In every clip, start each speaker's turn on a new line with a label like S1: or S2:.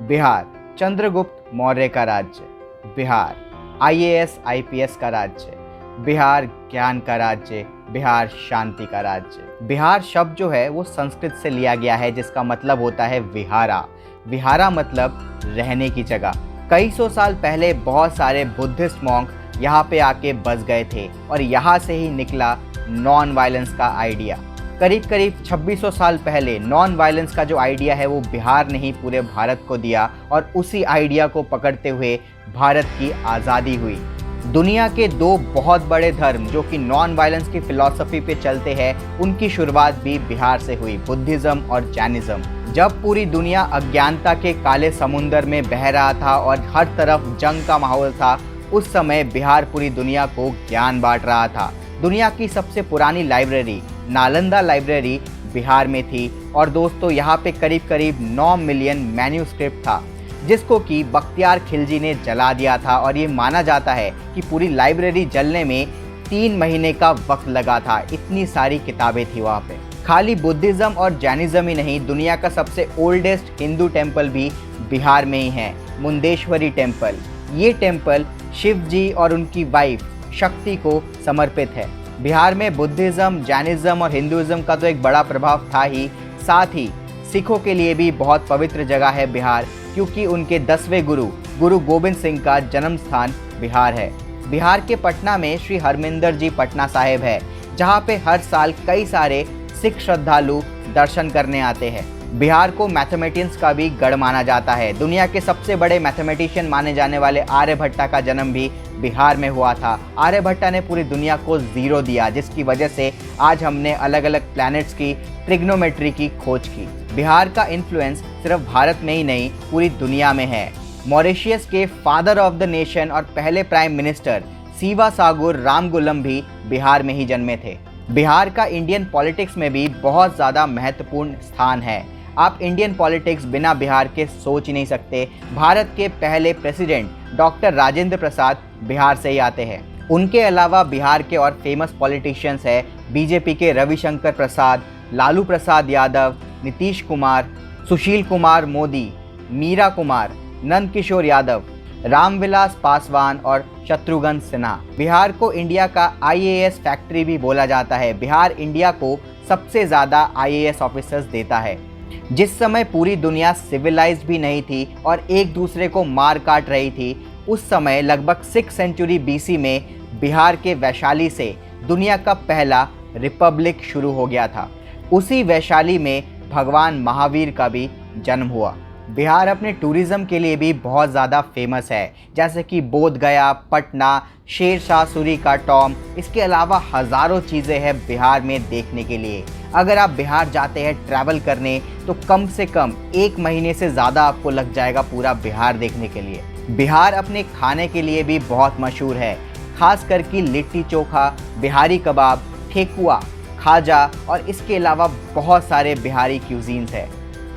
S1: बिहार चंद्रगुप्त मौर्य का राज्य। Bihar IAS IPS का राज्य। बिहार ज्ञान का राज्य। बिहार शांति का राज्य। बिहार शब्द जो है वो संस्कृत से लिया गया है, जिसका मतलब होता है विहारा। विहारा मतलब रहने की जगह। कई सौ साल पहले बहुत सारे बुद्धिस्ट मॉन्क यहाँ पे आके बस गए थे और यहाँ से ही निकला नॉन वायलेंस का आइडिया। करीब 2600 साल पहले नॉन वायलेंस का जो आइडिया है वो बिहार ने ही पूरे भारत को दिया और उसी आइडिया को पकड़ते हुए भारत की आज़ादी हुई। दुनिया के दो बहुत बड़े धर्म जो कि नॉन वायलेंस की फिलॉसफी पे चलते हैं, उनकी शुरुआत भी बिहार से हुई, बुद्धिज़्म और जैनिज़्म। जब पूरी दुनिया अज्ञानता के काले समुंदर में बह रहा था और हर तरफ जंग का माहौल था, उस समय बिहार पूरी दुनिया को ज्ञान बांट रहा था। दुनिया की सबसे पुरानी लाइब्रेरी नालंदा लाइब्रेरी बिहार में थी और दोस्तों यहाँ पे करीब 9 मिलियन मैन्यूस्क्रिप्ट था, जिसको कि बख्तियार खिलजी ने जला दिया था और ये माना जाता है कि पूरी लाइब्रेरी जलने में 3 महीने का वक्त लगा था। इतनी सारी किताबें थी वहाँ पे। खाली बुद्धिज़्म और जैनिज़्म ही नहीं, दुनिया का सबसे ओल्डेस्ट हिंदू टेम्पल भी बिहार में ही है, मुंडेश्वरी टेम्पल। ये टेम्पल शिव जी और उनकी वाइफ शक्ति को समर्पित है। बिहार में बुद्धिज़्म, जैनिज़्म और हिंदुज़्म का तो एक बड़ा प्रभाव था ही, साथ ही सिखों के लिए भी बहुत पवित्र जगह है बिहार, क्योंकि उनके 10वें गुरु गोविंद सिंह का जन्म स्थान बिहार है। बिहार के पटना में श्री हरमिंदर जी पटना साहिब है, जहाँ पे हर साल कई सारे सिख श्रद्धालु दर्शन करने आते हैं। बिहार को मैथमेटिशियंस का भी गढ़ माना जाता है। दुनिया के सबसे बड़े मैथमेटिशियन माने जाने वाले आर्यभट्टा का जन्म भी बिहार में हुआ था। आर्यभट्टा ने पूरी दुनिया को ज़ीरो दिया, जिसकी वजह से आज हमने अलग अलग प्लैनेट्स की ट्रिग्नोमेट्री की खोज की। बिहार का इन्फ्लुएंस सिर्फ भारत में ही नहीं, पूरी दुनिया में है। मॉरिशियस के फादर ऑफ द नेशन और पहले प्राइम मिनिस्टर सीवासागुर रामगुलम भी बिहार में ही जन्मे थे। बिहार का इंडियन पॉलिटिक्स में भी बहुत ज़्यादा महत्वपूर्ण स्थान है। आप इंडियन पॉलिटिक्स बिना बिहार के सोच ही नहीं सकते। भारत के पहले प्रेसिडेंट डॉक्टर राजेंद्र प्रसाद बिहार से ही आते हैं। उनके अलावा बिहार के और फेमस पॉलिटिशियंस हैं बीजेपी के रविशंकर प्रसाद, लालू प्रसाद यादव, नीतीश कुमार, सुशील कुमार मोदी, मीरा कुमार, नंद किशोर यादव, रामविलास पासवान और शत्रुघ्न सिन्हा। बिहार को इंडिया का आईएएस फैक्ट्री भी बोला जाता है। बिहार इंडिया को सबसे ज़्यादा आईएएस ऑफिसर्स देता है। जिस समय पूरी दुनिया सिविलाइज्ड भी नहीं थी और एक दूसरे को मार काट रही थी, उस समय लगभग 6 सेंचुरी बीसी में बिहार के वैशाली से दुनिया का पहला रिपब्लिक शुरू हो गया था। उसी वैशाली में भगवान महावीर का भी जन्म हुआ। बिहार अपने टूरिज़्म के लिए भी बहुत ज़्यादा फेमस है, जैसे कि बोध गया, पटना, शेर शाह सूरी का टॉम। इसके अलावा हज़ारों चीज़ें हैं बिहार में देखने के लिए। अगर आप बिहार जाते हैं ट्रैवल करने तो कम से कम 1 महीने से ज़्यादा आपको लग जाएगा पूरा बिहार देखने के लिए। बिहार अपने खाने के लिए भी बहुत मशहूर है, खास करके लिट्टी चोखा, बिहारी कबाब, ठेकुआ, खाजा और इसके अलावा बहुत सारे बिहारी क्यूजीन्स हैं।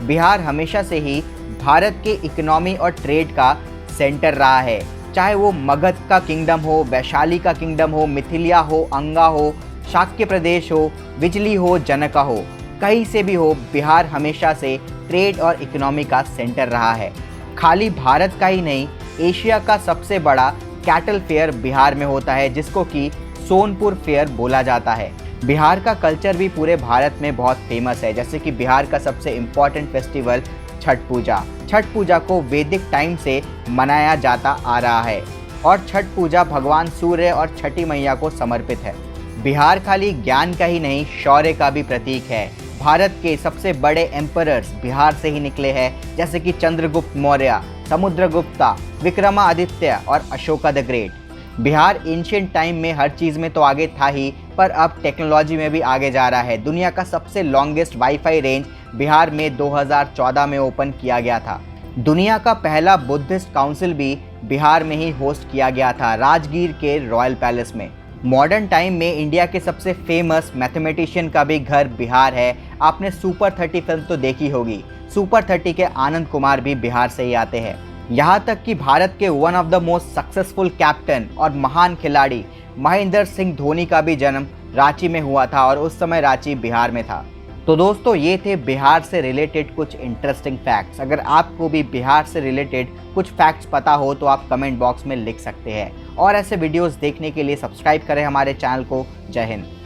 S1: बिहार हमेशा से ही भारत के इकोनॉमी और ट्रेड का सेंटर रहा है, चाहे वो मगध का किंगडम हो, वैशाली का किंगडम हो, मिथिलिया हो, अंगा हो, शाक्य प्रदेश हो, बिजली हो, जनका हो, कहीं से भी हो, बिहार हमेशा से ट्रेड और इकोनॉमी का सेंटर रहा है। खाली भारत का ही नहीं, एशिया का सबसे बड़ा कैटल फेयर बिहार में होता है, जिसको कि सोनपुर फेयर बोला जाता है। बिहार का कल्चर भी पूरे भारत में बहुत फेमस है, जैसे कि बिहार का सबसे इम्पॉर्टेंट फेस्टिवल छठ पूजा। छठ पूजा को वैदिक टाइम से मनाया जाता आ रहा है और छठ पूजा भगवान सूर्य और छठी मैया को समर्पित है। बिहार खाली ज्ञान का ही नहीं, शौर्य का भी प्रतीक है। भारत के सबसे बड़े एम्परर्स बिहार से ही निकले हैं, जैसे कि चंद्रगुप्त मौर्य, समुद्रगुप्ता, विक्रमादित्य और Ashoka the great. Bihar ancient time में हर चीज़ में तो आगे था ही, पर अब टेक्नोलॉजी में भी आगे जा रहा है। दुनिया का सबसे लॉन्गेस्ट वाईफाई रेंज बिहार में 2014 में ओपन किया गया था। दुनिया का पहला बुद्धिस्ट काउंसिल भी बिहार में ही होस्ट किया गया था, राजगीर के रॉयल पैलेस में। मॉडर्न टाइम में इंडिया के सबसे फेमस मैथमेटिशियन का भी घर बिहार है। आपने सुपर 30 फिल्म तो देखी होगी। सुपर 30 के आनंद कुमार भी बिहार से ही आते हैं। यहाँ तक कि भारत के one of the most successful captain और महान खिलाड़ी महेंद्र सिंह धोनी का भी जन्म रांची में हुआ था और उस समय रांची बिहार में था। तो दोस्तों ये थे बिहार से रिलेटेड कुछ इंटरेस्टिंग फैक्ट्स। अगर आपको भी बिहार से रिलेटेड कुछ फैक्ट्स पता हो तो आप कमेंट बॉक्स में लिख सकते हैं। और ऐसे वीडियोस देखने के लिए सब्सक्राइब करें हमारे चैनल को। जय हिंद।